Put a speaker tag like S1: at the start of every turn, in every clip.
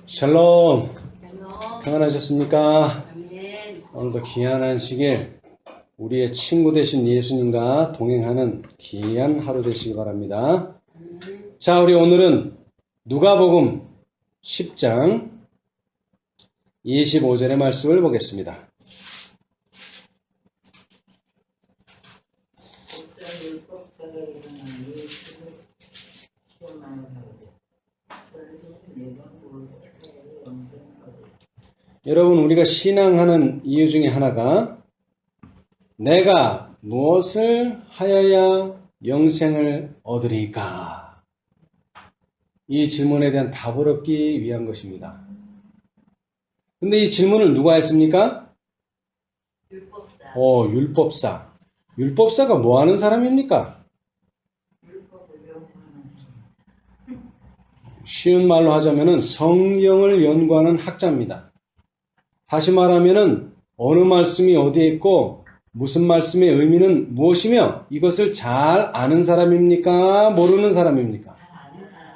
S1: 샬롬,
S2: 샬롬.
S1: 평안하셨습니까?
S2: 아멘.
S1: 오늘도 귀한 안식일, 우리의 친구 되신 예수님과 동행하는 귀한 하루 되시기 바랍니다. 자, 우리 오늘은 누가복음 10장 25절의 말씀을 보겠습니다. 여러분, 우리가 신앙하는 이유 중에 하나가 내가 무엇을 하여야 영생을 얻으리까? 이 질문에 대한 답을 얻기 위한 것입니다. 근데 이 질문을 누가 했습니까?
S2: 율법사.
S1: 율법사. 율법사가 뭐 하는 사람입니까? 쉬운 말로 하자면은 성경을 연구하는 학자입니다. 다시 말하면은 어느 말씀이 어디에 있고 무슨 말씀의 의미는 무엇이며 이것을 잘 아는 사람입니까? 모르는 사람입니까?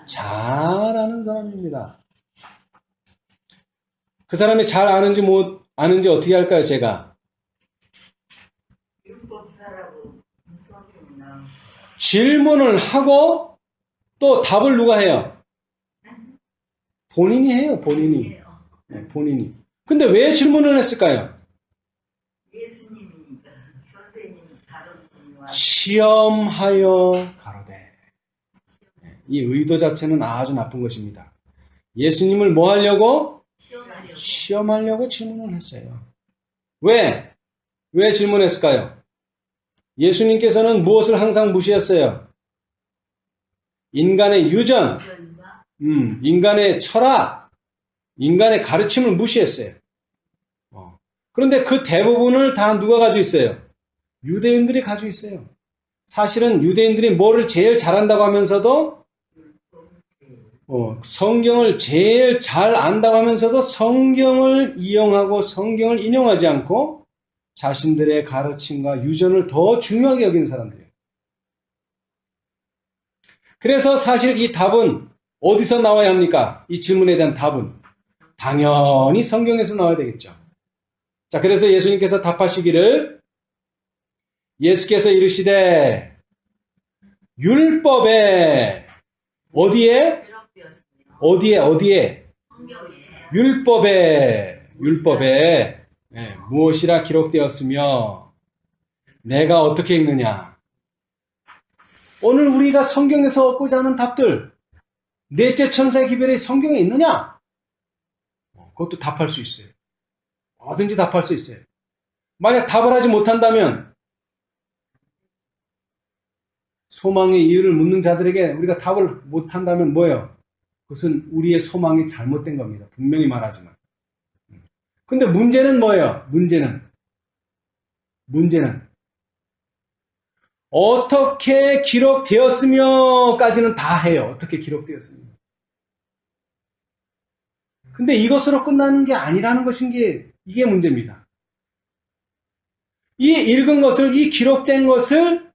S1: 잘 아는 사람입니다. 그 사람이 잘 아는지 못 아는지 어떻게 할까요, 제가?
S2: 율법사라고 성경이 나오고.
S1: 질문을 하고 또 답을 누가 해요? 본인이 해요, 본인이. 네, 본인이. 근데 왜 질문을 했을까요?
S2: 예수님이니까 선생님이 다른 분이 와서
S1: 시험하여 가로되. 이 의도 자체는 아주 나쁜 것입니다. 예수님을 뭐 하려고?
S2: 시험하려고.
S1: 시험하려고 질문을 했어요. 왜? 왜 질문했을까요? 예수님께서는 무엇을 항상 무시했어요? 인간의 유전,
S2: 전과
S1: 인간의 철학, 인간의 가르침을 무시했어요. 그런데 그 대부분을 다 누가 가지고 있어요? 유대인들이 가지고 있어요. 사실은 유대인들이 뭐를 제일 잘한다고 하면서도 성경을 제일 잘 안다고 하면서도 성경을 이용하고 성경을 인용하지 않고 자신들의 가르침과 유전을 더 중요하게 여기는 사람들이에요. 그래서 사실 이 답은 어디서 나와야 합니까? 이 질문에 대한 답은 당연히 성경에서 나와야 되겠죠. 자, 그래서 예수님께서 답하시기를 예수께서 이르시되 율법에 어디에? 어디에?
S2: 성경에
S1: 율법에 무엇이라 기록되었으며 내가 어떻게 읽느냐? 오늘 우리가 성경에서 얻고자 하는 답들 넷째 천사의 기별이 성경에 있느냐? 그것도 답할 수 있어요. 뭐든지 답할 수 있어요. 만약 답을 하지 못한다면 소망의 이유를 묻는 자들에게 우리가 답을 못한다면 뭐예요? 그것은 우리의 소망이 잘못된 겁니다. 분명히 말하지만. 근데 문제는 뭐예요? 문제는 어떻게 기록되었으며까지는 다 해요. 어떻게 기록되었으며. 근데 이것으로 끝나는 게 아니라는 것인 게 이게 문제입니다. 이 읽은 것을, 이 기록된 것을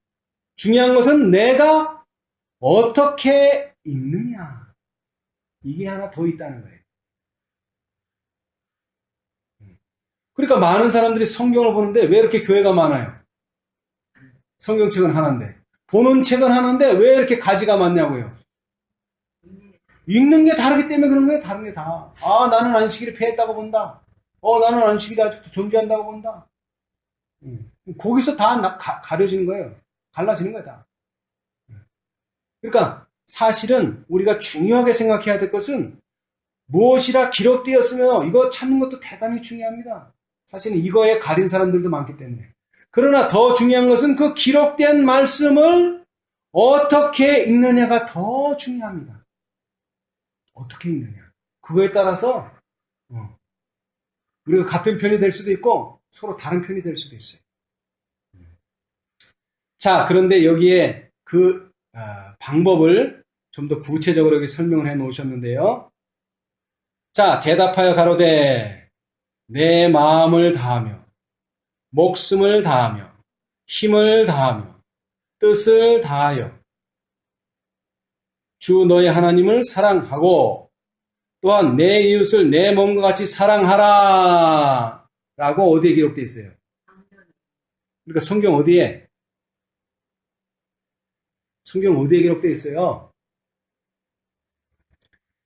S1: 중요한 것은 내가 어떻게 읽느냐. 이게 하나 더 있다는 거예요. 그러니까 많은 사람들이 성경을 보는데 왜 이렇게 교회가 많아요? 성경책은 하나인데. 보는 책은 하나인데 왜 이렇게 가지가 많냐고요? 읽는 게 다르기 때문에 그런 거예요. 다른 게 다. 나는 안식일이 폐했다고 본다. 나는 안식일이 아직도 존재한다고 본다. 거기서 다 가려지는 거예요. 갈라지는 거예요, 다. 그러니까 사실은 우리가 중요하게 생각해야 될 것은 무엇이라 기록되었으며 이거 찾는 것도 대단히 중요합니다. 사실은 이거에 가린 사람들도 많기 때문에. 그러나 더 중요한 것은 그 기록된 말씀을 어떻게 읽느냐가 더 중요합니다. 어떻게 읽느냐. 그거에 따라서 우리가 같은 편이 될 수도 있고 서로 다른 편이 될 수도 있어요. 자, 그런데 여기에 그 방법을 좀 더 구체적으로 여기 설명을 해 놓으셨는데요. 자, 대답하여 가로되 내 마음을 다하며 목숨을 다하며 힘을 다하며 뜻을 다하여 주 너의 하나님을 사랑하고 또한 내 이웃을 내 몸과 같이 사랑하라 라고 어디에 기록되어 있어요? 그러니까 성경 어디에 기록되어 있어요?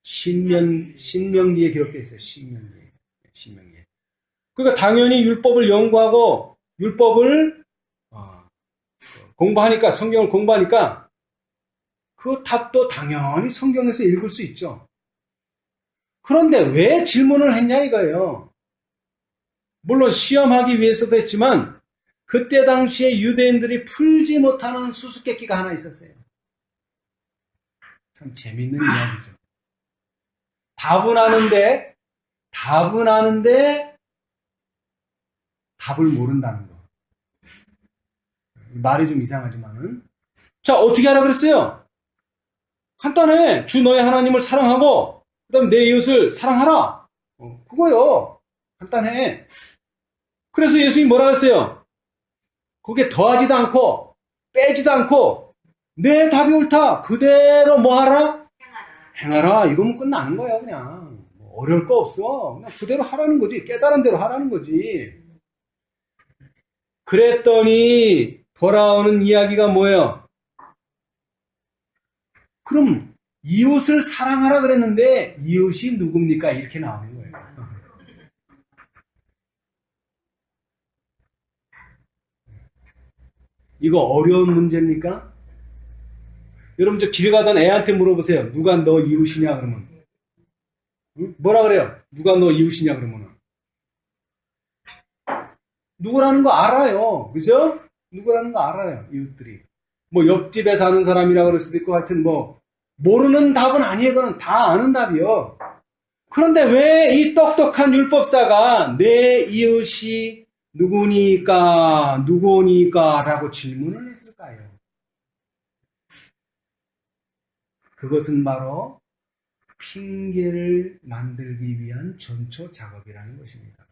S1: 신명기에 기록되어 있어요. 신명기에. 그러니까 당연히 율법을 연구하고 율법을 공부하니까, 성경을 공부하니까 그 답도 당연히 성경에서 읽을 수 있죠. 그런데 왜 질문을 했냐 이거예요. 물론 시험하기 위해서도 했지만 그때 당시에 유대인들이 풀지 못하는 수수께끼가 하나 있었어요. 참 재밌는 이야기죠. 답은 아는데 답을 모른다는 거. 말이 좀 이상하지만은. 자, 어떻게 하라 그랬어요? 간단해. 주 너의 하나님을 사랑하고 그다음 내 이웃을 사랑하라. 그거요. 간단해. 그래서 예수님이 뭐라 그랬어요? 거기에 더하지도 않고 빼지도 않고 내 답이 옳다. 그대로 뭐 하라? 행하라. 이거면 끝나는 거야 그냥. 어려울 거 없어. 그냥 그대로 하라는 거지. 깨달은 대로 하라는 거지. 그랬더니 돌아오는 이야기가 뭐예요? 그럼 이웃을 사랑하라 그랬는데 이웃이 누굽니까? 이렇게 나오는 거예요. 이거 어려운 문제입니까? 여러분 저 길 가던 애한테 물어보세요. 누가 너 이웃이냐 그러면. 응? 뭐라 그래요? 누가 너 이웃이냐 그러면. 누구라는 거 알아요. 그죠? 누구라는 거 알아요. 이웃들이. 뭐 옆집에 사는 사람이라 그럴 수도 있고 하여튼 뭐 모르는 답은 아니에요. 그건 다 아는 답이요. 그런데 왜 이 똑똑한 율법사가 내 이웃이 누구니까 라고 질문을 했을까요? 그것은 바로 핑계를 만들기 위한 전초 작업이라는 것입니다.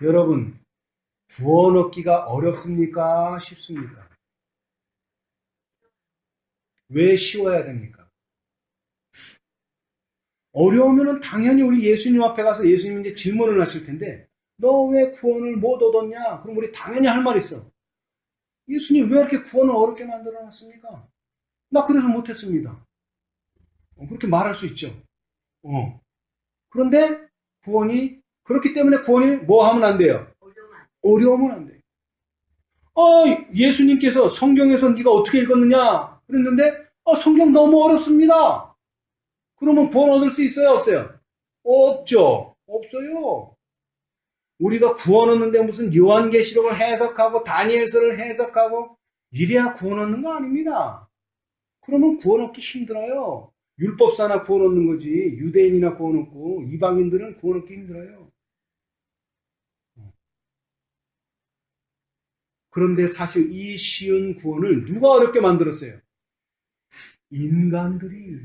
S1: 여러분, 구원 얻기가 어렵습니까? 쉽습니까? 왜 쉬워야 됩니까? 어려우면 당연히 우리 예수님 앞에 가서 예수님 이제 질문을 하실 텐데, 너 왜 구원을 못 얻었냐? 그럼 우리 당연히 할 말 있어. 예수님 왜 이렇게 구원을 어렵게 만들어 놨습니까? 나 그래서 못했습니다. 그렇게 말할 수 있죠. 그런데 그렇기 때문에 구원이 뭐 하면 안 돼요? 어려우면 안 돼요. 예수님께서 성경에서 네가 어떻게 읽었느냐? 그랬는데, 성경 너무 어렵습니다. 그러면 구원 얻을 수 있어요? 없어요? 없죠. 없어요. 우리가 구원 얻는데 무슨 요한계시록을 해석하고 다니엘서를 해석하고 이래야 구원 얻는 거 아닙니다. 그러면 구원 얻기 힘들어요. 율법사나 구원 얻는 거지 유대인이나 구원 얻고 이방인들은 구원 얻기 힘들어요. 그런데 사실 이 쉬운 구원을 누가 어렵게 만들었어요? 인간들이.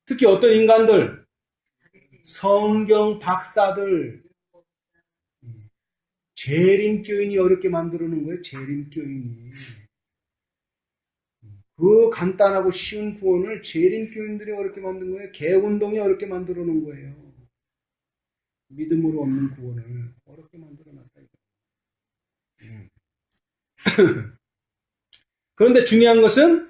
S1: 특히 어떤 인간들? 성경 박사들. 재림교인이 어렵게 만들어 놓은 거예요. 재림교인이. 그 간단하고 쉬운 구원을 재림교인들이 어렵게 만든 거예요. 개운동이 어렵게 만들어 놓은 거예요. 믿음으로 얻는 구원을 어렵게 만들어 놨다. 그런데 중요한 것은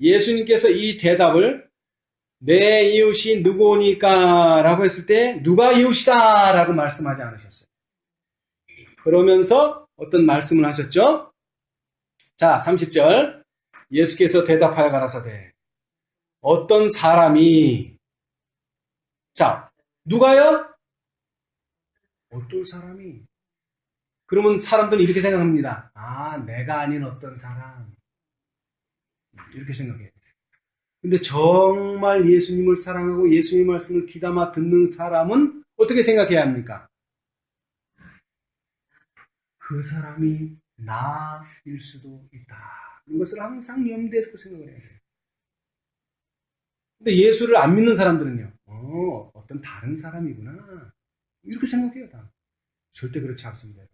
S1: 예수님께서 이 대답을 내 이웃이 누구니까 라고 했을 때 누가 이웃이다 라고 말씀하지 않으셨어요. 그러면서 어떤 말씀을 하셨죠? 자, 30절 예수께서 대답하여 가라사대 어떤 사람이 자, 누가요? 어떤 사람이 그러면 사람들은 이렇게 생각합니다. 내가 아닌 어떤 사람 이렇게 생각해요. 근데 정말 예수님을 사랑하고 예수님의 말씀을 귀담아 듣는 사람은 어떻게 생각해야 합니까? 그 사람이 나일 수도 있다. 이것을 항상 염두에 두고 생각을 해야 돼요. 근데 예수를 안 믿는 사람들은요. 어떤 다른 사람이구나. 이렇게 생각해요. 다. 절대 그렇지 않습니다.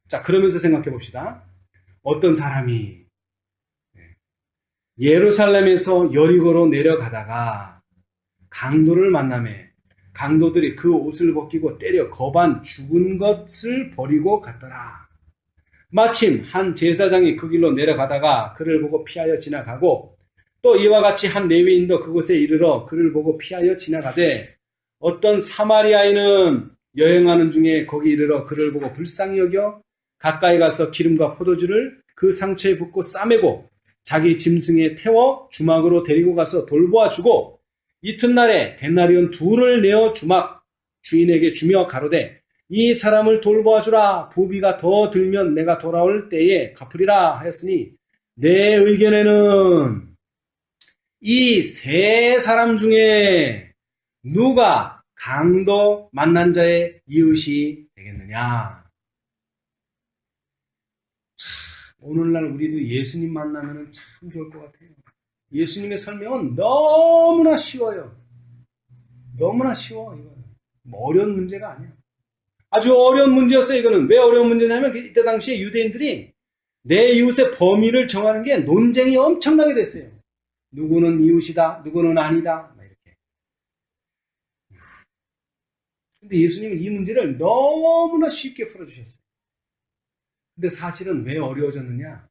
S1: 자, 그러면서 생각해 봅시다. 어떤 사람이 예루살렘에서 여리고로 내려가다가 강도를 만나매 강도들이 그 옷을 벗기고 때려 거반 죽은 것을 버리고 갔더라. 마침 한 제사장이 그 길로 내려가다가 그를 보고 피하여 지나가고 또 이와 같이 한 레위인도 그곳에 이르러 그를 보고 피하여 지나가되 어떤 사마리아인은 여행하는 중에 거기 이르러 그를 보고 불쌍히 여겨 가까이 가서 기름과 포도주를 그 상처에 붓고 싸매고 자기 짐승에 태워 주막으로 데리고 가서 돌보아 주고 이튿날에 데나리온 둘을 내어 주막 주인에게 주며 가로되 이 사람을 돌보아 주라. 부비가 더 들면 내가 돌아올 때에 갚으리라 하였으니 내 의견에는 이 세 사람 중에 누가 강도 만난 자의 이웃이 되겠느냐. 오늘날 우리도 예수님 만나면 참 좋을 것 같아요. 예수님의 설명은 너무나 쉬워요. 너무나 쉬워. 이거는 뭐 어려운 문제가 아니야. 아주 어려운 문제였어요. 이거는 왜 어려운 문제냐면 이때 당시에 유대인들이 내 이웃의 범위를 정하는 게 논쟁이 엄청나게 됐어요. 누구는 이웃이다, 누구는 아니다, 막 이렇게. 근데 예수님은 이 문제를 너무나 쉽게 풀어주셨어요. 근데 사실은 왜 어려워졌느냐?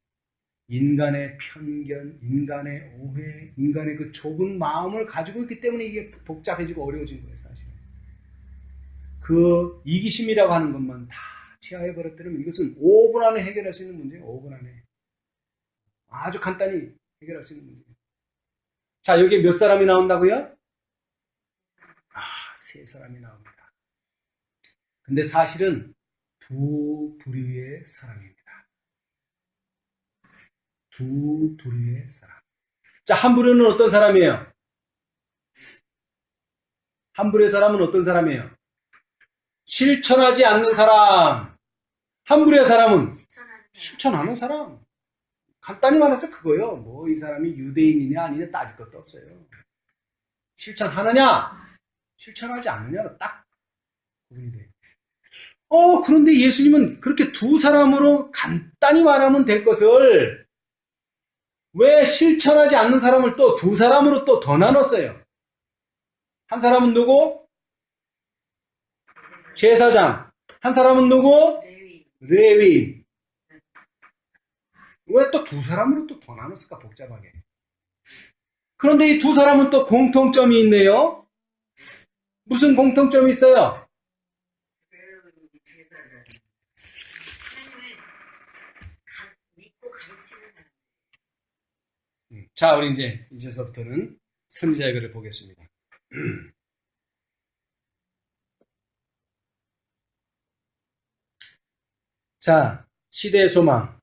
S1: 인간의 편견, 인간의 오해, 인간의 그 좁은 마음을 가지고 있기 때문에 이게 복잡해지고 어려워진 거예요, 사실은. 그 이기심이라고 하는 것만 다 치하해버렸다면 이것은 5분 안에 해결할 수 있는 문제예요, 5분 안에. 아주 간단히 해결할 수 있는 문제예요. 자, 여기에 몇 사람이 나온다고요? 세 사람이 나옵니다. 근데 사실은 두 부류의 사람입니다. 두 부류의 사람. 자, 한 부류는 어떤 사람이에요? 한 부류의 사람은 어떤 사람이에요? 실천하지 않는 사람. 한 부류의 사람은 실천하는 사람. 간단히 말해서 그거요. 뭐 이 사람이 유대인이냐 아니냐 따질 것도 없어요. 실천하느냐, 실천하지 않느냐로 딱 구분이 돼요. 그런데 예수님은 그렇게 두 사람으로 간단히 말하면 될 것을 왜 실천하지 않는 사람을 또 두 사람으로 또 더 나눴어요? 한 사람은 누구? 제사장. 한 사람은 누구? 레위. 왜 또 두 사람으로 또 더 나눴을까, 복잡하게. 그런데 이 두 사람은 또 공통점이 있네요. 무슨 공통점이 있어요? 자, 우리 이제서부터는 선지자의 글을 보겠습니다. 자, 시대의 소망.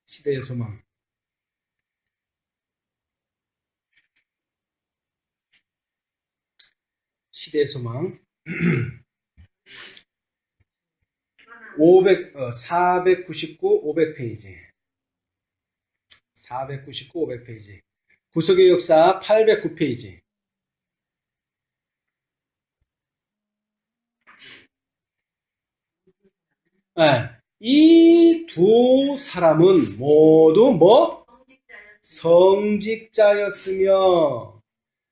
S1: 시대의 소망. 시대의 소망. 499, 500페이지. 499, 500페이지. 구속의 역사 809페이지. 네. 이 두 사람은 모두 뭐? 성직자였으며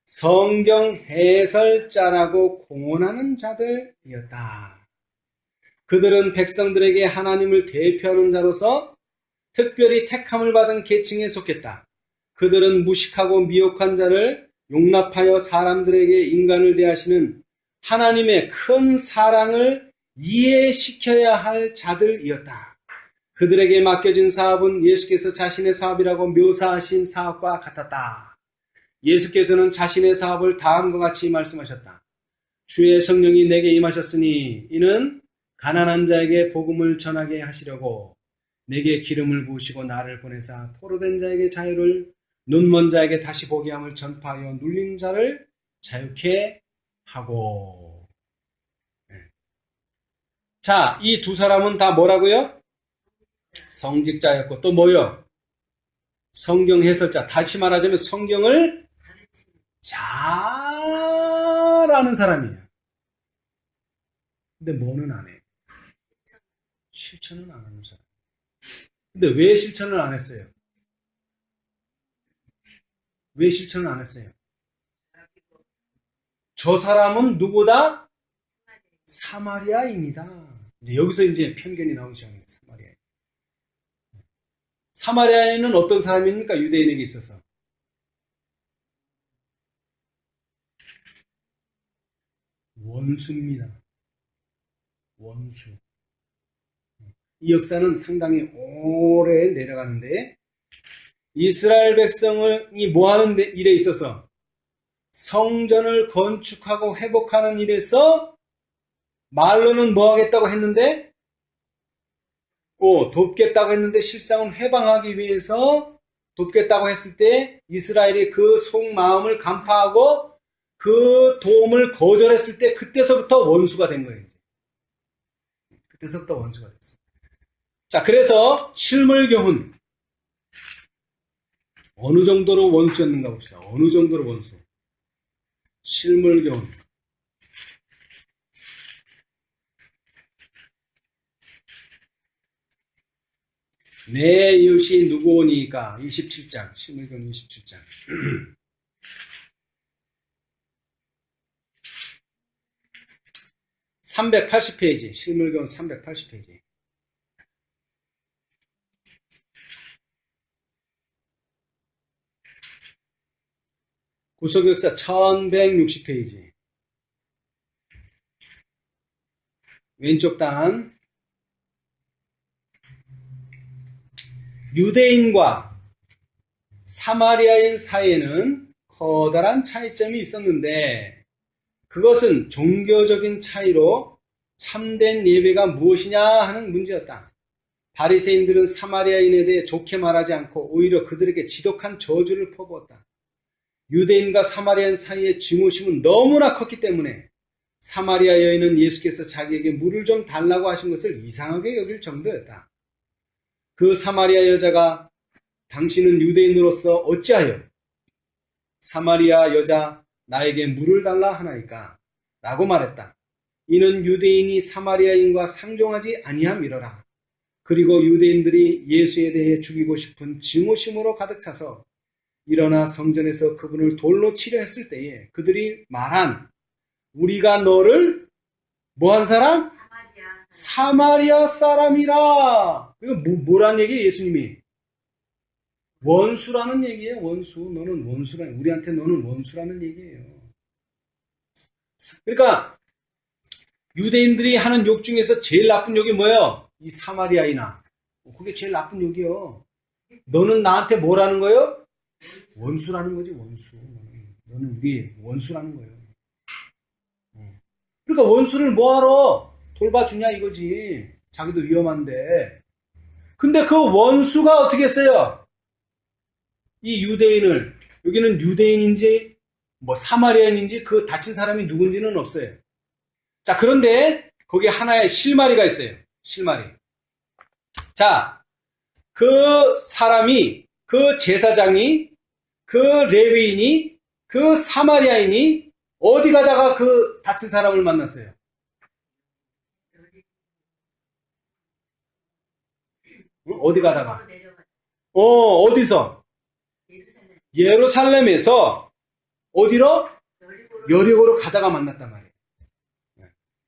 S1: 성경 해설자라고 공언하는 자들이었다. 그들은 백성들에게 하나님을 대표하는 자로서 특별히 택함을 받은 계층에 속했다. 그들은 무식하고 미혹한 자를 용납하여 사람들에게 인간을 대하시는 하나님의 큰 사랑을 이해시켜야 할 자들이었다. 그들에게 맡겨진 사업은 예수께서 자신의 사업이라고 묘사하신 사업과 같았다. 예수께서는 자신의 사업을 다음과 같이 말씀하셨다. 주의 성령이 내게 임하셨으니 이는 가난한 자에게 복음을 전하게 하시려고 내게 기름을 부으시고 나를 보내사 포로된 자에게 자유를 눈먼 자에게 다시 보게 함을 전파하여 눌린 자를 자유케 하고. 자, 이 두 사람은 다 뭐라고요? 성직자였고 또 뭐요? 성경 해설자. 다시 말하자면 성경을 잘 아는 사람이에요. 근데 뭐는 안 해요? 실천은 안 하는 사람. 근데 왜 실천을 안 했어요? 왜 실천을 안 했어요? 저 사람은 누구다? 사마리아인이다. 이제 여기서 이제 편견이 나오기 시작합니다. 사마리아인. 사마리아인은 어떤 사람입니까? 유대인에게 있어서. 원수입니다. 원수. 이 역사는 상당히 오래 내려가는데 이스라엘 백성이 뭐하는 일에 있어서 성전을 건축하고 회복하는 일에서 말로는 뭐 하겠다고 했는데 돕겠다고 했는데 실상은 해방하기 위해서 돕겠다고 했을 때 이스라엘이 그 속마음을 간파하고 그 도움을 거절했을 때 그때서부터 원수가 된 거예요. 이제. 그때서부터 원수가 됐어요. 자, 그래서 실물교훈 어느 정도로 원수였는가 봅시다. 어느 정도로 원수. 실물교훈. 내 이웃이 누구오니까 27장 실물교훈 27장 380페이지 실물교훈 380페이지 구속역사 1160페이지 왼쪽 단 유대인과 사마리아인 사이에는 커다란 차이점이 있었는데 그것은 종교적인 차이로 참된 예배가 무엇이냐 하는 문제였다. 바리새인들은 사마리아인에 대해 좋게 말하지 않고 오히려 그들에게 지독한 저주를 퍼부었다. 유대인과 사마리아인 사이의 증오심은 너무나 컸기 때문에 사마리아 여인은 예수께서 자기에게 물을 좀 달라고 하신 것을 이상하게 여길 정도였다. 그 사마리아 여자가 당신은 유대인으로서 어찌하여 사마리아 여자 나에게 물을 달라 하나이까? 라고 말했다. 이는 유대인이 사마리아인과 상종하지 아니함이러라. 그리고 유대인들이 예수에 대해 죽이고 싶은 증오심으로 가득 차서 일어나 성전에서 그분을 돌로 치려 했을 때에 그들이 말한 우리가 너를 뭐한 사람? 사마리아 사람이라. 이거 뭐란 얘기예요, 예수님이? 원수라는 얘기예요, 원수. 너는 원수라는, 우리한테 너는 원수라는 얘기예요. 그러니까, 유대인들이 하는 욕 중에서 제일 나쁜 욕이 뭐예요? 이 사마리아이나. 그게 제일 나쁜 욕이요. 너는 나한테 뭐라는 거예요? 원수라는 거지, 원수. 너는 우리 원수라는 거예요. 그러니까 원수를 뭐하러 돌봐주냐 이거지. 자기도 위험한데. 근데 그 원수가 어떻게 했어요? 이 유대인을, 여기는 유대인인지 뭐 사마리아인인지 그 다친 사람이 누군지는 없어요. 자, 그런데 거기 하나의 실마리가 있어요. 실마리. 자, 그 사람이, 그 제사장이, 그 레위인이, 그 사마리아인이 어디 가다가 그 다친 사람을 만났어요? 어디 가다가? 어디서? 예루살렘에서 어디로? 여리고로 가다가 만났단 말이에요.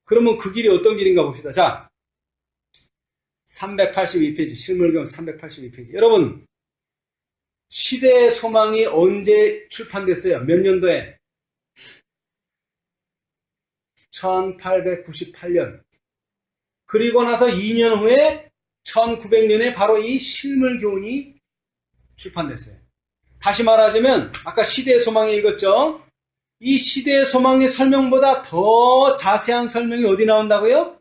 S1: 그러면 그 길이 어떤 길인가 봅시다. 자, 382페이지, 실물경 382페이지. 여러분, 시대의 소망이 언제 출판됐어요? 몇 년도에? 1898년. 그리고 나서 2년 후에 1900년에 바로 이 실물교훈이 출판됐어요. 다시 말하자면 아까 시대의 소망에 읽었죠? 이 시대의 소망의 설명보다 더 자세한 설명이 어디 나온다고요?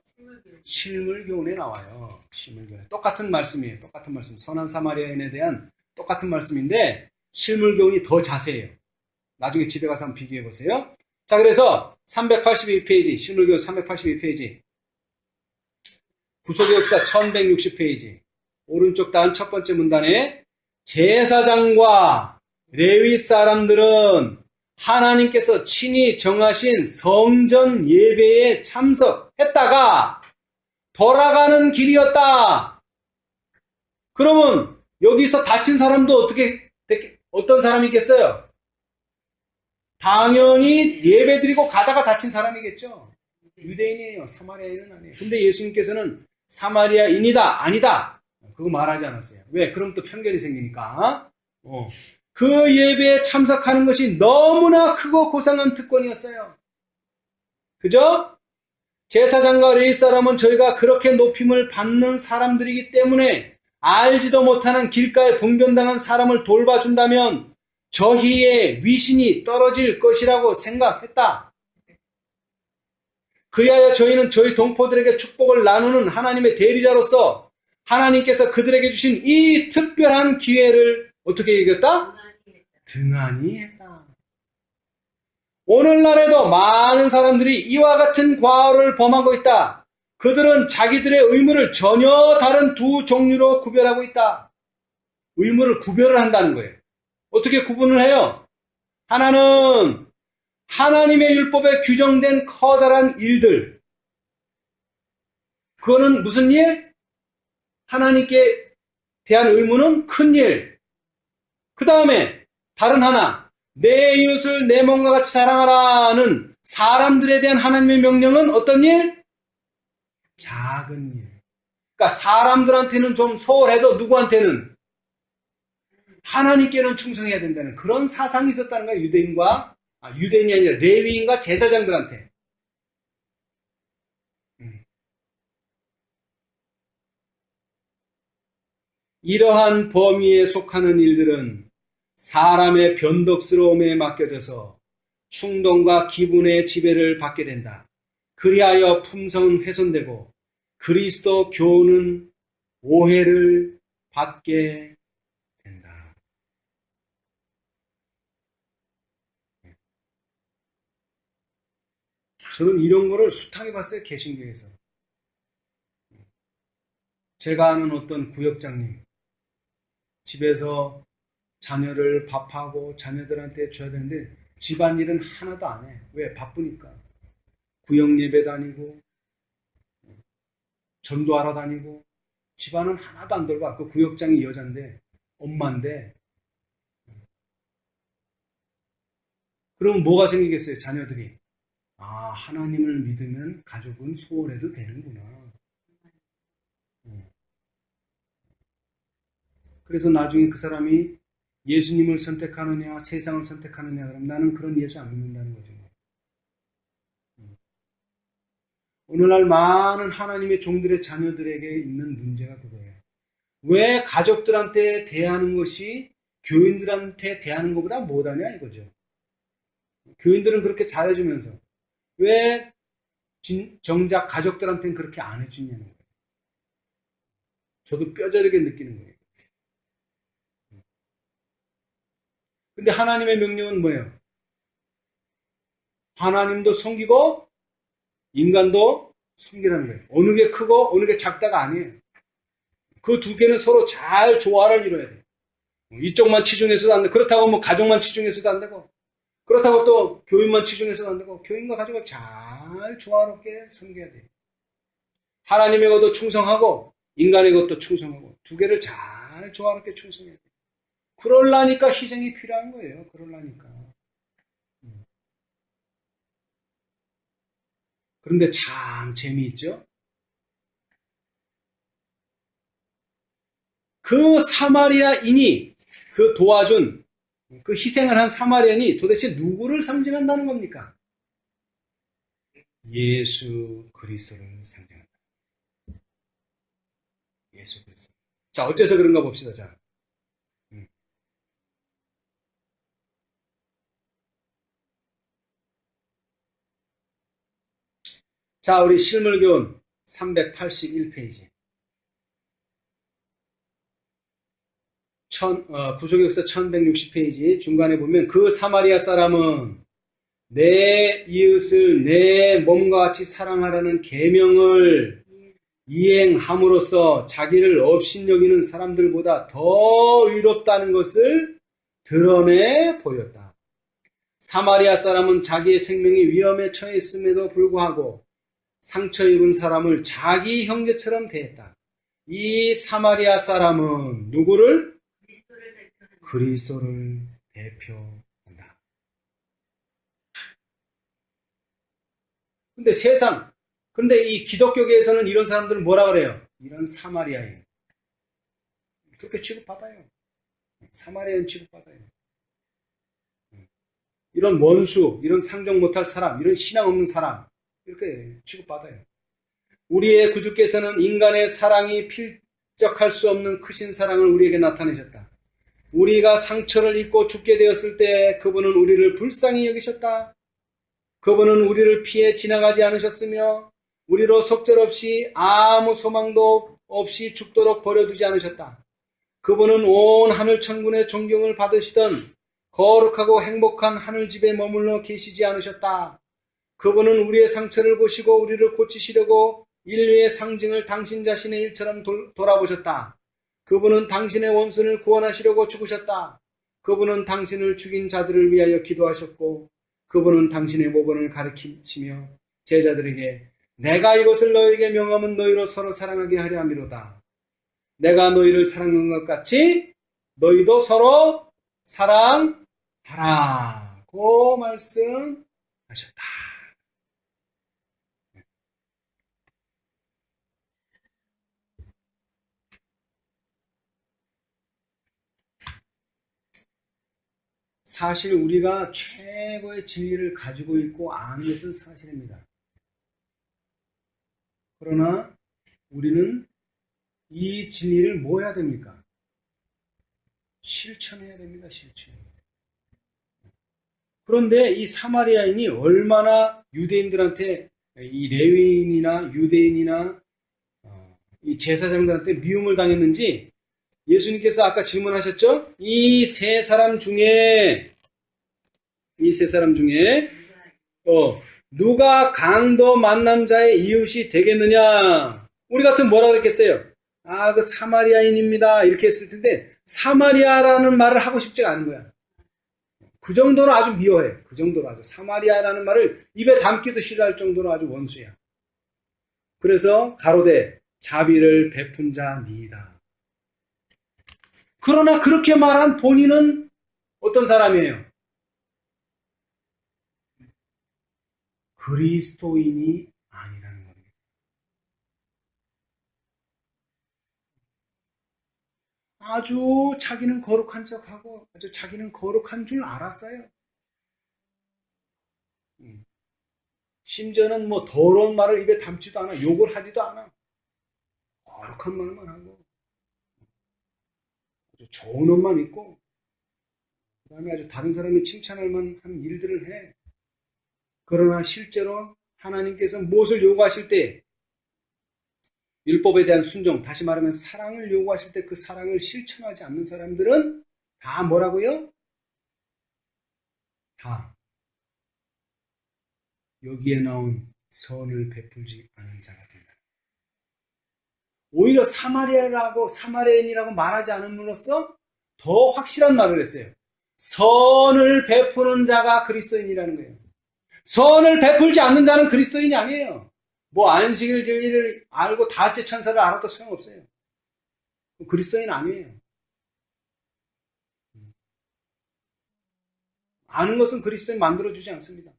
S1: 실물교훈에 나와요. 실물교훈. 똑같은 말씀이에요. 똑같은 말씀. 선한 사마리아인에 대한 똑같은 말씀인데 실물교훈이 더 자세해요. 나중에 집에 가서 한번 비교해 보세요. 자, 그래서 382페이지, 실물교훈 382페이지, 구속의 역사 1160페이지. 오른쪽 단 첫 번째 문단에 제사장과 레위 사람들은 하나님께서 친히 정하신 성전 예배에 참석했다가 돌아가는 길이었다. 그러면 여기서 다친 사람도 어떤 사람이겠어요? 당연히 예배 드리고 가다가 다친 사람이겠죠. 유대인이에요. 사마리아인은 아니에요. 근데 예수님께서는 사마리아인이다, 아니다. 그거 말하지 않았어요. 왜? 그럼 또 편견이 생기니까. 그 예배에 참석하는 것이 너무나 크고 고상한 특권이었어요. 그죠? 제사장과 레위 사람은 저희가 그렇게 높임을 받는 사람들이기 때문에 알지도 못하는 길가에 분변당한 사람을 돌봐준다면 저희의 위신이 떨어질 것이라고 생각했다. 그리하여 저희는 저희 동포들에게 축복을 나누는 하나님의 대리자로서 하나님께서 그들에게 주신 이 특별한 기회를 어떻게 여겼다? 등한히 했다. 오늘날에도 많은 사람들이 이와 같은 과오를 범하고 있다. 그들은 자기들의 의무를 전혀 다른 두 종류로 구별하고 있다. 의무를 구별을 한다는 거예요. 어떻게 구분을 해요? 하나는 하나님의 율법에 규정된 커다란 일들. 그거는 무슨 일? 하나님께 대한 의무는 큰 일. 그 다음에 다른 하나, 내 이웃을 내 몸과 같이 사랑하라는 사람들에 대한 하나님의 명령은 어떤 일? 작은 일. 그러니까 사람들한테는 좀 소홀해도 누구한테는? 하나님께는 충성해야 된다는 그런 사상이 있었다는 거예요. 유대인이 아니라 레위인과 제사장들한테. 이러한 범위에 속하는 일들은 사람의 변덕스러움에 맡겨져서 충동과 기분의 지배를 받게 된다. 그리하여 품성은 훼손되고 그리스도 교훈은 오해를 받게 된다. 저는 이런 거를 숱하게 봤어요. 개신교에서. 제가 아는 어떤 구역장님, 집에서 자녀를 밥하고 자녀들한테 줘야 되는데 집안일은 하나도 안 해. 왜? 바쁘니까. 구역 예배 다니고 전도하러 다니고 집안은 하나도 안 돌봐. 그 구역장이 여잔데 엄마인데 그럼 뭐가 생기겠어요? 자녀들이. 아, 하나님을 믿으면 가족은 소홀해도 되는구나. 그래서 나중에 그 사람이 예수님을 선택하느냐 세상을 선택하느냐 그러면 나는 그런 예수 안 믿는다는 거죠. 오늘날 많은 하나님의 종들의 자녀들에게 있는 문제가 그거예요. 왜 가족들한테 대하는 것이 교인들한테 대하는 것보다 못하냐 이거죠. 교인들은 그렇게 잘해주면서 왜 정작 가족들한테는 그렇게 안 해주냐는 거예요. 저도 뼈저리게 느끼는 거예요. 근데 하나님의 명령은 뭐예요? 하나님도 섬기고 인간도 섬기라는 거예요. 어느 게 크고 어느 게 작다가 아니에요. 그 두 개는 서로 잘 조화를 이뤄야 돼요. 이쪽만 치중해서도 안 되고 그렇다고 뭐 가족만 치중해서도 안 되고 그렇다고 또 교인만 치중해서도 안 되고 교인과 가족을 잘 조화롭게 섬겨야 돼요. 하나님의 것도 충성하고 인간의 것도 충성하고 두 개를 잘 조화롭게 충성해야 돼요. 그러려니까 희생이 필요한 거예요. 그러려니까. 그런데 참 재미있죠? 그 사마리아인이 그 도와준 그 희생을 한 사마리아인이 도대체 누구를 상징한다는 겁니까? 예수 그리스도를 상징한다. 예수 그리스도. 자, 어째서 그런가 봅시다. 자. 자, 우리 실물교훈 381페이지. 구속역사 1160페이지 중간에 보면 그 사마리아 사람은 내 이웃을 내 몸과 같이 사랑하라는 계명을 이행함으로써 자기를 업신여기는 사람들보다 더 의롭다는 것을 드러내 보였다. 사마리아 사람은 자기의 생명이 위험에 처했음에도 불구하고 상처 입은 사람을 자기 형제처럼 대했다. 이 사마리아 사람은 누구를? 그리스도를 대표한다. 근데 이 기독교계에서는 이런 사람들을 뭐라 그래요? 이런 사마리아인. 그렇게 취급받아요. 사마리아인 취급받아요. 이런 원수, 이런 상종 못할 사람, 이런 신앙 없는 사람, 이렇게 취급받아요. 우리의 구주께서는 인간의 사랑이 필적할 수 없는 크신 사랑을 우리에게 나타내셨다. 우리가 상처를 입고 죽게 되었을 때 그분은 우리를 불쌍히 여기셨다. 그분은 우리를 피해 지나가지 않으셨으며 우리로 속절없이 아무 소망도 없이 죽도록 버려두지 않으셨다. 그분은 온 하늘 천군의 존경을 받으시던 거룩하고 행복한 하늘집에 머물러 계시지 않으셨다. 그분은 우리의 상처를 보시고 우리를 고치시려고 인류의 상징을 당신 자신의 일처럼 돌아보셨다. 그분은 당신의 원수를 구원하시려고 죽으셨다. 그분은 당신을 죽인 자들을 위하여 기도하셨고 그분은 당신의 모본을 가르치시며 제자들에게 내가 이것을 너희에게 명하면 너희로 서로 사랑하게 하려 함이로다. 내가 너희를 사랑한 것 같이 너희도 서로 사랑하라고 말씀하셨다. 사실 우리가 최고의 진리를 가지고 있고 아는 것은 사실입니다. 그러나 우리는 이 진리를 뭐 해야 됩니까? 실천해야 됩니다. 실천. 그런데 이 사마리아인이 얼마나 유대인들한테 이 레위인이나 유대인이나 이 제사장들한테 미움을 당했는지 예수님께서 아까 질문하셨죠? 이 세 사람 중에 누가 강도 만난 자의 이웃이 되겠느냐? 우리 같으면 뭐라 그랬겠어요? 그 사마리아인입니다. 이렇게 했을 텐데 사마리아라는 말을 하고 싶지가 않은 거야. 그 정도로 아주 미워해. 그 정도로 아주 사마리아라는 말을 입에 담기도 싫어할 정도로 아주 원수야. 그래서 가로되 자비를 베푼 자 니이다. 그러나 그렇게 말한 본인은 어떤 사람이에요? 그리스도인이 아니라는 겁니다. 아주 자기는 거룩한 척하고 아주 자기는 거룩한 줄 알았어요. 심지어는 뭐 더러운 말을 입에 담지도 않아. 욕을 하지도 않아. 거룩한 말만 하고 아주 좋은 옷만 입고 그 다음에 아주 다른 사람이 칭찬할 만한 일들을 해. 그러나 실제로 하나님께서 무엇을 요구하실 때 율법에 대한 순종, 다시 말하면 사랑을 요구하실 때 그 사랑을 실천하지 않는 사람들은 다 뭐라고요? 다 여기에 나온 선을 베풀지 않은 자가 된다. 오히려 사마리아인이라고 말하지 않음으로써 더 확실한 말을 했어요. 선을 베푸는 자가 그리스도인이라는 거예요. 선을 베풀지 않는 자는 그리스도인이 아니에요. 뭐 안식일 진리를 알고 다째 천사를 알아도 소용없어요. 그리스도인 아니에요. 아는 것은 그리스도인 만들어주지 않습니다.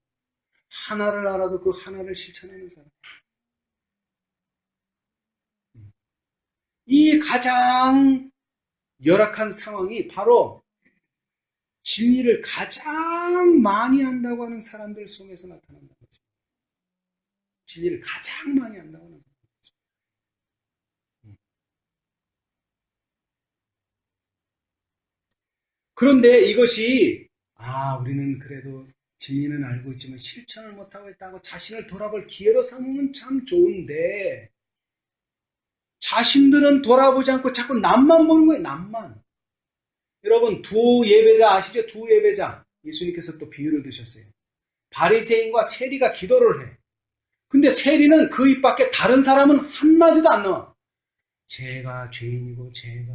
S1: 하나를 알아도 그 하나를 실천하는 사람. 이 가장 열악한 상황이 바로 진리를 가장 많이 한다고 하는 사람들 속에서 나타난다는 거죠. 진리를 가장 많이 한다고 하는 사람들. 그런데 이것이 우리는 그래도 진리는 알고 있지만 실천을 못하고 있다고 자신을 돌아볼 기회로 삼으면 참 좋은데 자신들은 돌아보지 않고 자꾸 남만 보는 거예요. 남만. 여러분 두 예배자 아시죠? 두 예배자. 예수님께서 또 비유를 드셨어요. 바리새인과 세리가 기도를 해. 근데 세리는 그 입 밖에 다른 사람은 한마디도 안 나와. 제가 죄인이고 제가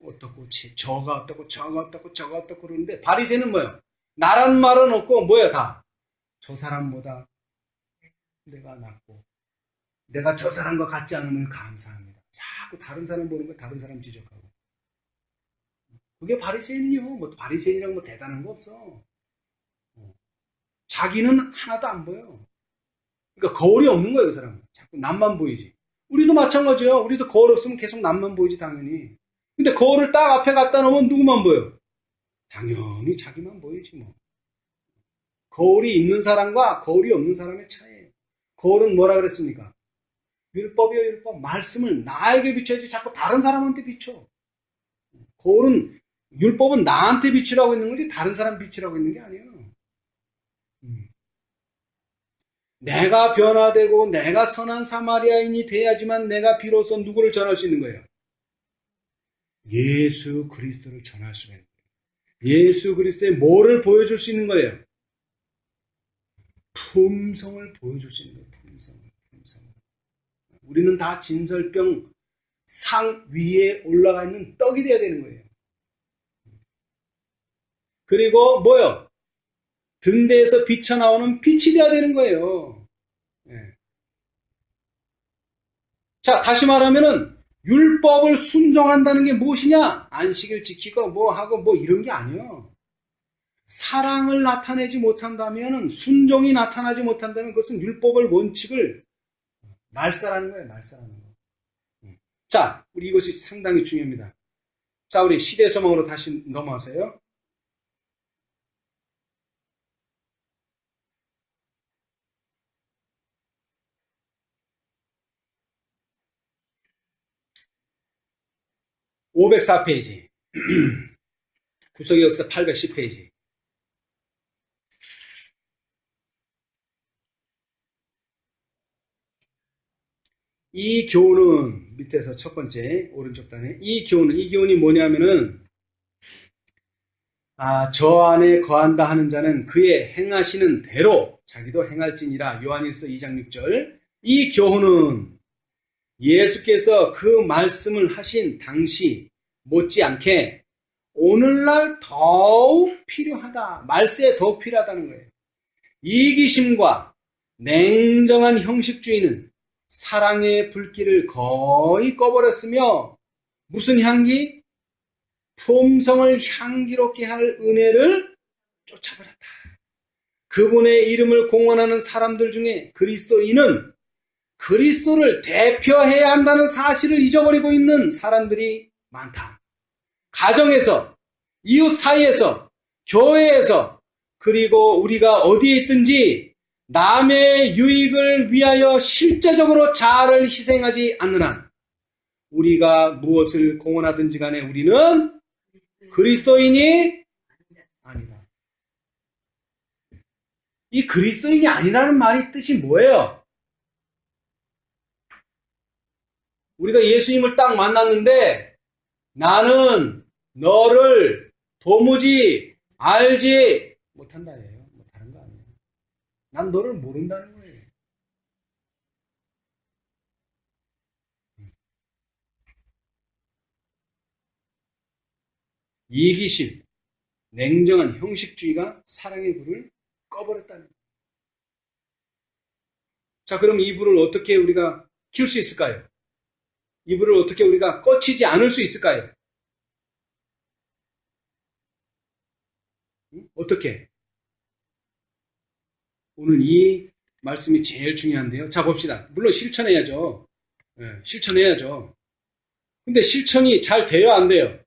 S1: 어떻고 저가 어떻고 저가 어떻고 저가 어떻고 그러는데 바리새인은 뭐예요? 나란 말은 없고 뭐예요 다? 저 사람보다 내가 낫고 내가 저 사람과 같지 않음을 감사합니다. 자꾸 다른 사람 보는 거 다른 사람 지적하고. 그게 바리새인이요. 뭐 바리새인이랑 뭐 대단한 거 없어. 자기는 하나도 안 보여. 그러니까 거울이 없는 거예요, 그 사람은. 자꾸 남만 보이지. 우리도 마찬가지예요. 우리도 거울 없으면 계속 남만 보이지, 당연히. 근데 거울을 딱 앞에 갖다 놓으면 누구만 보여? 당연히 자기만 보이지, 뭐. 거울이 있는 사람과 거울이 없는 사람의 차이예요. 거울은 뭐라 그랬습니까? 율법이요, 율법. 말씀을 나에게 비춰야지 자꾸 다른 사람한테 비춰. 거울은, 율법은 나한테 비추라고 있는 거지 다른 사람 비추라고 있는 게 아니에요. 내가 변화되고 내가 선한 사마리아인이 돼야지만 내가 비로소 누구를 전할 수 있는 거예요? 예수 그리스도를 전할 수가 있는 거예요. 예수 그리스도의 뭐를 보여줄 수 있는 거예요? 품성을 보여줄 수 있는 거예요. 품성을. 우리는 다 진설병 상 위에 올라가 있는 떡이 돼야 되는 거예요. 그리고 뭐요? 등대에서 비쳐나오는 빛이 돼야 되는 거예요. 네. 자, 다시 말하면은 율법을 순종한다는 게 무엇이냐? 안식일 지키고 뭐 하고 뭐 이런 게 아니에요. 사랑을 나타내지 못한다면, 순종이 나타나지 못한다면 그것은 율법을 원칙을 말살하는 거예요. 말살하는 거. 자, 우리 이것이 상당히 중요합니다. 자, 우리 시대소망으로 다시 넘어가세요. (504페이지) 구속의 역사 810페이지. 이 교훈은 밑에서 첫 번째 오른쪽 단에 이 교훈이 뭐냐면은 저 안에 거한다 하는 자는 그의 행하시는 대로 자기도 행할지니라. 요한일서 2장 6절. 이 교훈은 예수께서 그 말씀을 하신 당시 못지않게 오늘날 더욱 필요하다. 말세에 더욱 필요하다는 거예요. 이기심과 냉정한 형식주의는 사랑의 불길을 거의 꺼버렸으며 무슨 향기? 품성을 향기롭게 할 은혜를 쫓아버렸다. 그분의 이름을 공언하는 사람들 중에 그리스도인은 그리스도를 대표해야 한다는 사실을 잊어버리고 있는 사람들이 많다. 가정에서, 이웃 사이에서, 교회에서, 그리고 우리가 어디에 있든지 남의 유익을 위하여 실제적으로 자아를 희생하지 않는 한 우리가 무엇을 공언하든지 간에 우리는 그리스도인이 아니다. 이 그리스도인이 아니라는 말이 뜻이 뭐예요? 우리가 예수님을 딱 만났는데 나는 너를 도무지 알지 못한다예요. 뭐 다른 거 아니에요. 난 너를 모른다는 거예요. 이기심, 냉정한 형식주의가 사랑의 불을 꺼버렸다는 거예요. 자, 그럼 이 불을 어떻게 우리가 키울 수 있을까요? 이 불을 어떻게 우리가 꺼치지 않을 수 있을까요? 어떻게? 오늘 이 말씀이 제일 중요한데요. 자, 봅시다. 물론 실천해야죠. 네, 실천해야죠. 근데 실천이 잘 돼요, 안 돼요?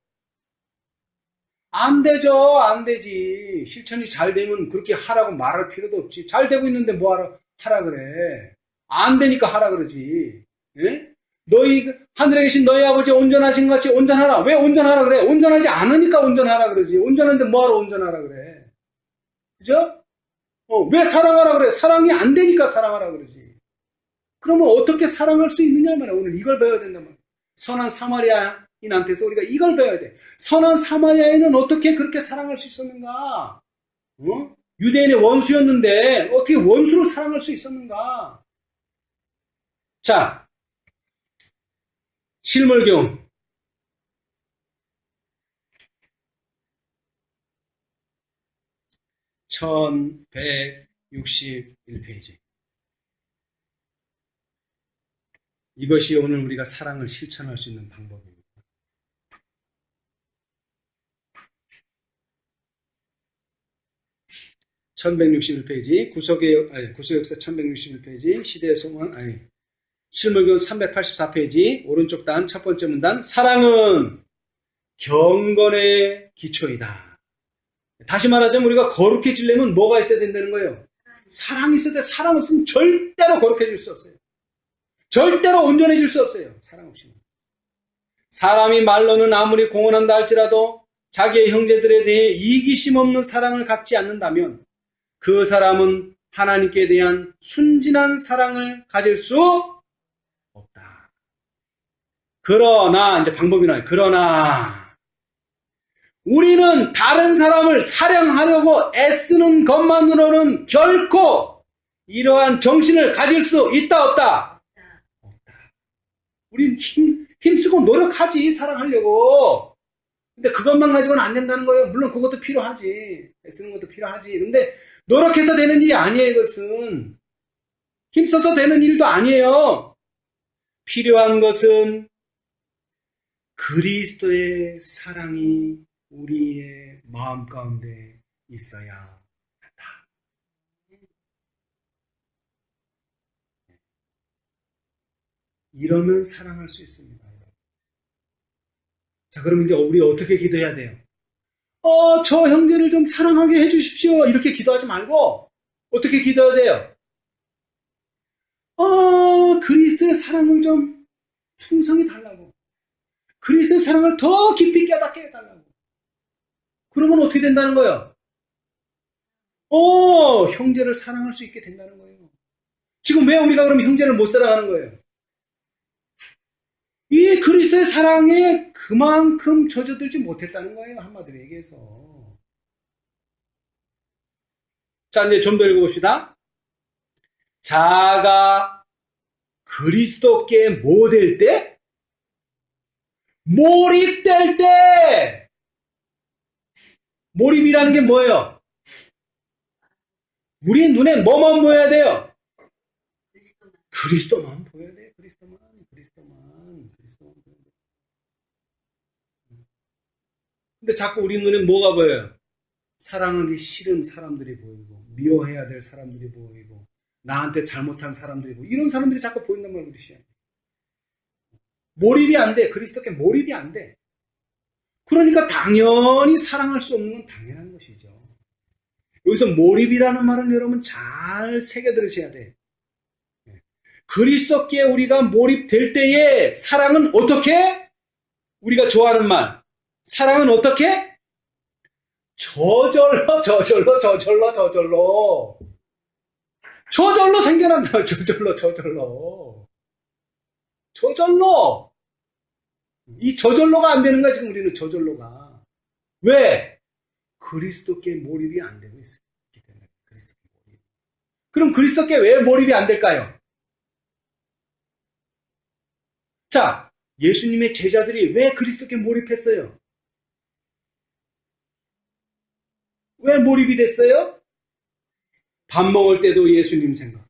S1: 안 되죠. 안 되지. 실천이 잘 되면 그렇게 하라고 말할 필요도 없지. 잘 되고 있는데 뭐 하라 그래. 안 되니까 하라 그러지. 예? 너희 하늘에 계신 너희 아버지 온전하신 것 같이 온전하라. 왜 온전하라 그래? 온전하지 않으니까 온전하라 그러지. 온전한데 뭐하러 온전하라 그래? 그죠? 왜 사랑하라 그래? 사랑이 안 되니까 사랑하라 그러지. 그러면 어떻게 사랑할 수 있느냐 말이야. 오늘 이걸 배워야 된단 말이야. 선한 사마리아인한테서 우리가 이걸 배워야 돼. 선한 사마리아인은 어떻게 그렇게 사랑할 수 있었는가? 유대인의 원수였는데 어떻게 원수를 사랑할 수 있었는가? 자, 실물교훈. 1161페이지. 이것이 오늘 우리가 사랑을 실천할 수 있는 방법입니다. 1161페이지, 구속역사 1161페이지, 시대의 소망, 실물교훈 384페이지, 오른쪽 단 첫 번째 문단, 사랑은 경건의 기초이다. 다시 말하자면 우리가 거룩해지려면 뭐가 있어야 된다는 거예요? 사랑이 있어야 돼. 사랑 없으면 절대로 거룩해질 수 없어요. 절대로 온전해질 수 없어요. 사랑 없이는. 사람이 말로는 아무리 공헌한다 할지라도 자기의 형제들에 대해 이기심 없는 사랑을 갖지 않는다면 그 사람은 하나님께 대한 순진한 사랑을 가질 수 없다. 그러나, 이제 방법이 나와요. 그러나, 우리는 다른 사람을 사랑하려고 애쓰는 것만으로는 결코 이러한 정신을 가질 수 있다, 없다? 없다. 우린 힘쓰고 노력하지, 사랑하려고. 근데 그것만 가지고는 안 된다는 거예요. 물론 그것도 필요하지. 애쓰는 것도 필요하지. 근데 노력해서 되는 일이 아니에요, 이것은. 힘써서 되는 일도 아니에요. 필요한 것은 그리스도의 사랑이 우리의 마음 가운데 있어야 한다. 이러면 사랑할 수 있습니다. 자, 그럼 이제 우리 어떻게 기도해야 돼요? 저 형제를 좀 사랑하게 해주십시오. 이렇게 기도하지 말고 어떻게 기도해야 돼요? 그리스도의 사랑을 좀 풍성히 달라고. 그리스도의 사랑을 더 깊이 깨닫게 해달라고. 그러면 어떻게 된다는 거예요? 형제를 사랑할 수 있게 된다는 거예요. 지금 왜 우리가 그럼 형제를 못 사랑하는 거예요? 이 그리스도의 사랑에 그만큼 젖어들지 못했다는 거예요. 한마디로 얘기해서. 자, 이제 좀 더 읽어봅시다. 자가 그리스도께 뭐 될 때? 몰입될 때! 몰입이라는 게 뭐예요? 우리 눈에 뭐만 보여야 돼요? 그리스도만 보여야 돼요. 그리스도만 보여야 돼요. 근데 자꾸 우리 눈에 뭐가 보여요? 사랑하기 싫은 사람들이 보이고, 미워해야 될 사람들이 보이고, 나한테 잘못한 사람들이 보이고, 이런 사람들이 자꾸 보인단 말이에요. 몰입이 안 돼. 그리스도께 몰입이 안 돼. 그러니까 당연히 사랑할 수 없는 건 당연한 것이죠. 여기서 몰입이라는 말은 여러분 잘 새겨 들으셔야 돼. 그리스도께 우리가 몰입될 때에 사랑은 어떻게? 우리가 좋아하는 말. 사랑은 어떻게? 저절로 생겨난다. 저절로. 이 저절로가 안 되는 거야, 지금 우리는 저절로가. 왜? 그리스도께 몰입이 안 되고 있기 때문에. 그리스도께 몰입. 그럼 그리스도께 왜 몰입이 안 될까요? 자, 예수님의 제자들이 왜 그리스도께 몰입했어요? 왜 몰입이 됐어요? 밥 먹을 때도 예수님 생각.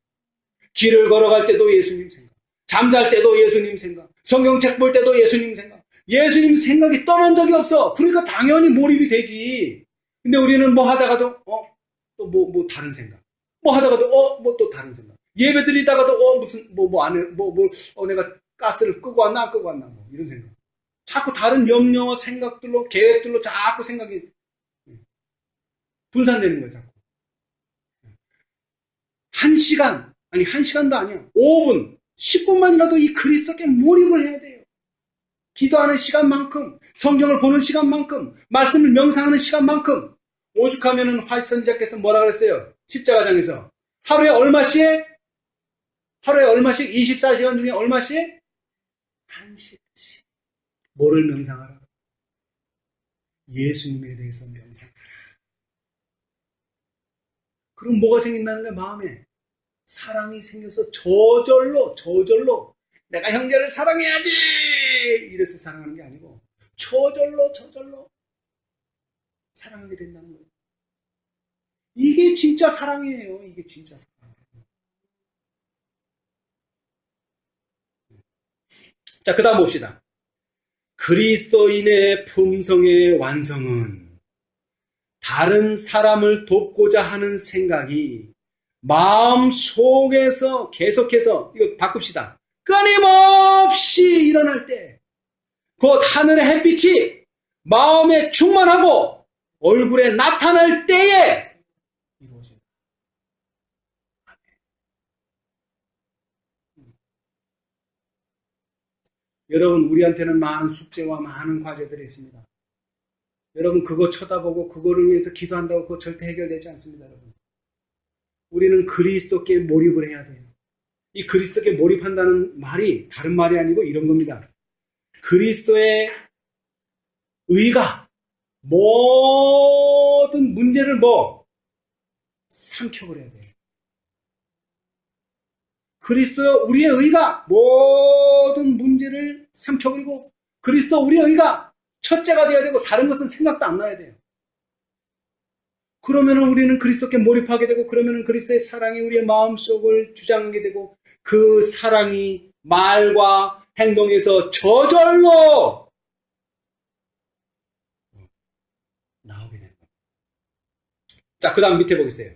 S1: 길을 걸어갈 때도 예수님 생각. 잠잘 때도 예수님 생각. 성경책 볼 때도 예수님 생각. 예수님 생각이 떠난 적이 없어. 그러니까 당연히 몰입이 되지. 근데 우리는 뭐 하다가도 또 뭐 다른 생각. 뭐 하다가도 뭐 또 다른 생각. 예배 드리다가도 무슨 내가 가스를 끄고 왔나 안 끄고 왔나 뭐 이런 생각. 자꾸 다른 염려와 생각들로 계획들로 자꾸 생각이 분산되는 거야 자꾸. 1시간 아니 1시간도 아니야. 5분 10분만이라도 이 그리스도께 몰입을 해야 돼요. 기도하는 시간만큼, 성경을 보는 시간만큼, 말씀을 명상하는 시간만큼. 오죽하면은 화이선지자께서 뭐라 그랬어요? 십자가장에서 하루에 얼마씩? 24시간 중에 얼마씩? 1시간씩. 뭐를 명상하라? 예수님에 대해서 명상하라. 그럼 뭐가 생긴다는 거야? 마음에 사랑이 생겨서 저절로 내가 형제를 사랑해야지 이래서 사랑하는 게 아니고 저절로 사랑하게 된다는 거예요. 이게 진짜 사랑이에요. 이게 진짜 사랑. 자, 그 다음 봅시다. 그리스도인의 품성의 완성은 다른 사람을 돕고자 하는 생각이 마음 속에서 계속해서, 이거 바꿉시다. 끊임없이 일어날 때, 곧 하늘의 햇빛이 마음에 충만하고 얼굴에 나타날 때에 이루어진다. 여러분, 우리한테는 많은 숙제와 많은 과제들이 있습니다. 여러분, 그거 쳐다보고 그거를 위해서 기도한다고 그거 절대 해결되지 않습니다, 여러분. 우리는 그리스도께 몰입을 해야 돼요. 이 그리스도께 몰입한다는 말이 다른 말이 아니고 이런 겁니다. 그리스도의 의가 모든 문제를 삼켜버려야 돼요. 그리스도 우리의 의가 모든 문제를 삼켜버리고 그리스도 우리의 의가 첫째가 되어야 되고 다른 것은 생각도 안 나야 돼요. 그러면은 우리는 그리스도께 몰입하게 되고 그러면은 그리스도의 사랑이 우리의 마음속을 주장하게 되고 그 사랑이 말과 행동에서 저절로 나오게 되는 거예요. 자, 그 다음 밑에 보겠어요.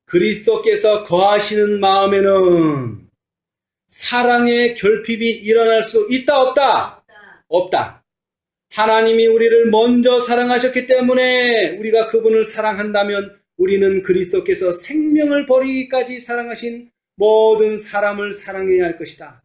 S1: 그리스도께서 거하시는 마음에는 사랑의 결핍이 일어날 수 있다, 없다? 없다. 하나님이 우리를 먼저 사랑하셨기 때문에 우리가 그분을 사랑한다면 우리는 그리스도께서 생명을 버리기까지 사랑하신 모든 사람을 사랑해야 할 것이다.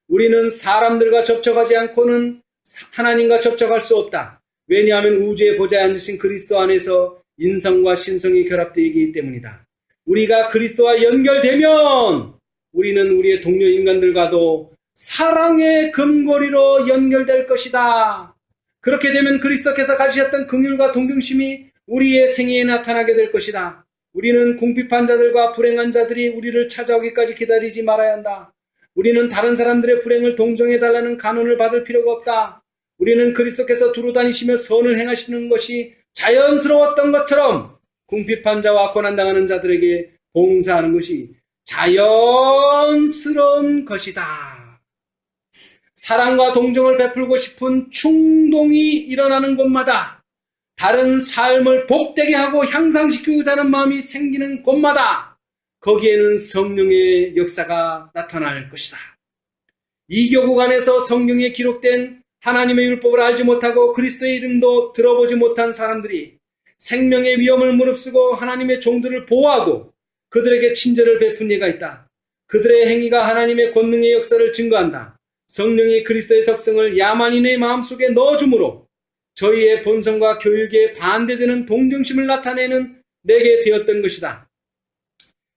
S1: 우리는 사람들과 접촉하지 않고는 하나님과 접촉할 수 없다. 왜냐하면 우주의 보좌에 앉으신 그리스도 안에서 인성과 신성이 결합되기 때문이다. 우리가 그리스도와 연결되면 우리는 우리의 동료 인간들과도 사랑의 금고리로 연결될 것이다. 그렇게 되면 그리스도께서 가지셨던 긍휼과 동정심이 우리의 생애에 나타나게 될 것이다. 우리는 궁핍한 자들과 불행한 자들이 우리를 찾아오기까지 기다리지 말아야 한다. 우리는 다른 사람들의 불행을 동정해달라는 간언을 받을 필요가 없다. 우리는 그리스도께서 두루 다니시며 선을 행하시는 것이 자연스러웠던 것처럼 궁핍한 자와 고난당하는 자들에게 봉사하는 것이 자연스러운 것이다. 사랑과 동정을 베풀고 싶은 충동이 일어나는 곳마다 다른 삶을 복되게 하고 향상시키고자 하는 마음이 생기는 곳마다 거기에는 성령의 역사가 나타날 것이다. 이교국 안에서 성경에 기록된 하나님의 율법을 알지 못하고 그리스도의 이름도 들어보지 못한 사람들이 생명의 위험을 무릅쓰고 하나님의 종들을 보호하고 그들에게 친절을 베푼 예가 있다. 그들의 행위가 하나님의 권능의 역사를 증거한다. 성령이 그리스도의 덕성을 야만인의 마음속에 넣어주므로 저희의 본성과 교육에 반대되는 동정심을 나타내는 내게 되었던 것이다.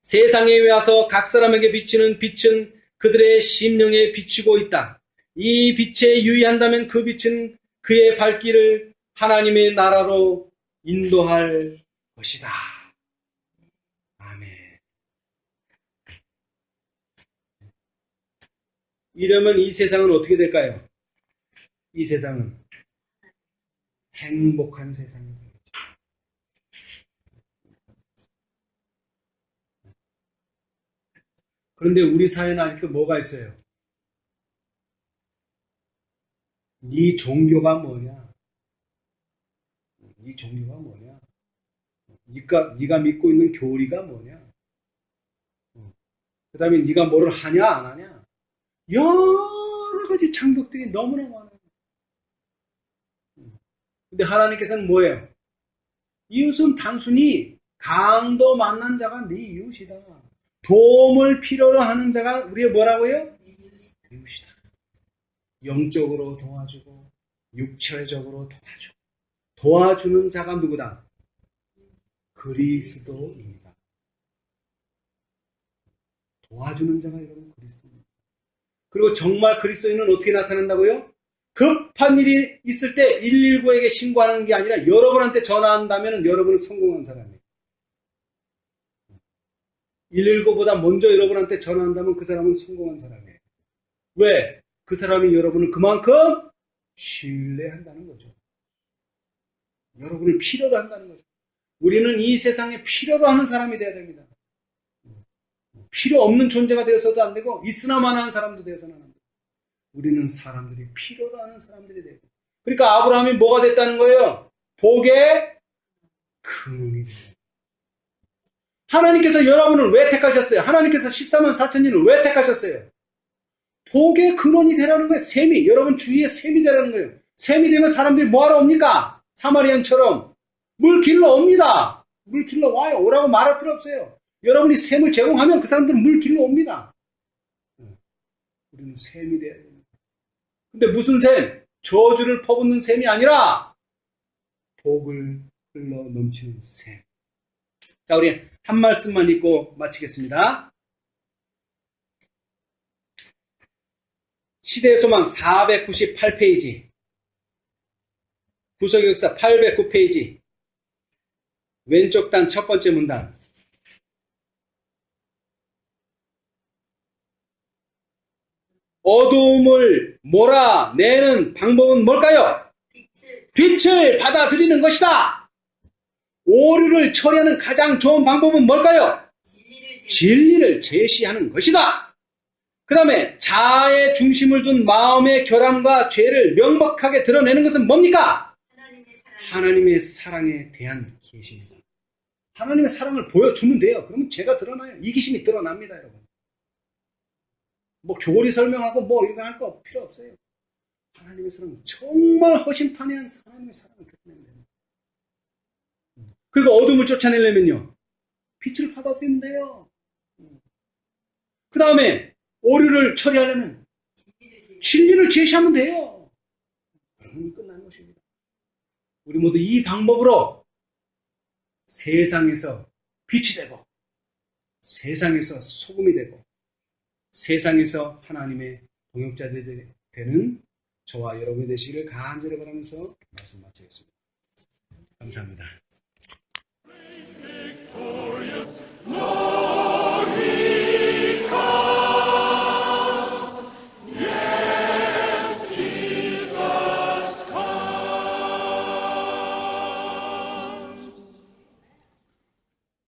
S1: 세상에 와서 각 사람에게 비치는 빛은 그들의 심령에 비추고 있다. 이 빛에 유의한다면 그 빛은 그의 발길을 하나님의 나라로 인도할 것이다. 아멘. 이러면 이 세상은 어떻게 될까요? 이 세상은 행복한 세상이 되겠죠. 그런데 우리 사회는 아직도 뭐가 있어요? 네 종교가 뭐냐? 네 종교가 뭐냐? 네가 믿고 있는 교리가 뭐냐? 그 다음에 네가 뭐를 하냐 안 하냐? 여러 가지 장벽들이 너무나 많아요. 근데 하나님께서는 뭐예요? 이웃은 단순히 강도 만난 자가 네 이웃이다. 도움을 필요로 하는 자가 우리의 뭐라고요? 이웃이다. 영적으로 도와주고 육체적으로 도와주고 도와주는 자가 누구다? 그리스도입니다. 도와주는 자가 여러분 그리스도입니다. 그리고 정말 그리스도인은 어떻게 나타난다고요? 급한 일이 있을 때 119에게 신고하는 게 아니라 여러분한테 전화한다면 여러분은 성공한 사람이에요. 119보다 먼저 여러분한테 전화한다면 그 사람은 성공한 사람이에요. 왜? 그 사람이 여러분을 그만큼 신뢰한다는 거죠. 여러분을 필요로 한다는 거죠. 우리는 이 세상에 필요로 하는 사람이 돼야 됩니다. 필요 없는 존재가 되어서도 안 되고 있으나마나 한 사람도 되어서는 안 됩니다. 우리는 사람들이 필요로 하는 사람들이 되고, 그러니까 아브라함이 뭐가 됐다는 거예요? 복의 근원이 돼요. 하나님께서 여러분을 왜 택하셨어요? 하나님께서 14만 4천인을 왜 택하셨어요? 복의 근원이 되라는 거예요. 셈이, 여러분 주위에 셈이 되라는 거예요. 셈이 되면 사람들이 뭐하러 옵니까? 사마리안처럼 물 길러 옵니다. 물 길러 와요. 오라고 말할 필요 없어요. 여러분이 셈을 제공하면 그 사람들은 물 길러 옵니다. 우리는 셈이 돼야 됩니다. 근데 무슨 셈? 저주를 퍼붓는 셈이 아니라 복을 흘러 넘치는 셈. 자, 우리 한 말씀만 읽고 마치겠습니다. 시대의 소망 498페이지, 구속의 역사 809페이지, 왼쪽 단 첫 번째 문단. 어두움을 몰아내는 방법은 뭘까요? 빛을 받아들이는 것이다. 오류를 처리하는 가장 좋은 방법은 뭘까요? 진리를 제시하는 것이다. 그 다음에 자아의 중심을 둔 마음의 결함과 죄를 명백하게 드러내는 것은 뭡니까? 하나님의 사랑에 대한 계시입니다. 하나님의 사랑을 보여주면 돼요. 그러면 죄가 드러나요. 이기심이 드러납니다, 여러분. 뭐 교리 설명하고 뭐 이런 거 할 거 필요 없어요. 하나님의 사랑은 정말 허심탄회한 하나님의 사랑을 드러내면 됩니다. 그리고 어둠을 쫓아내려면요, 빛을 받아들이면 돼요. 그 다음에 오류를 처리하려면 진리를 제시하면 돼요. 그러면 끝나는 것입니다. 우리 모두 이 방법으로 세상에서 빛이 되고, 세상에서 소금이 되고, 세상에서 하나님의 동역자들이 되는 저와 여러분이 되시기를 간절히 바라면서 말씀 마치겠습니다. 감사합니다.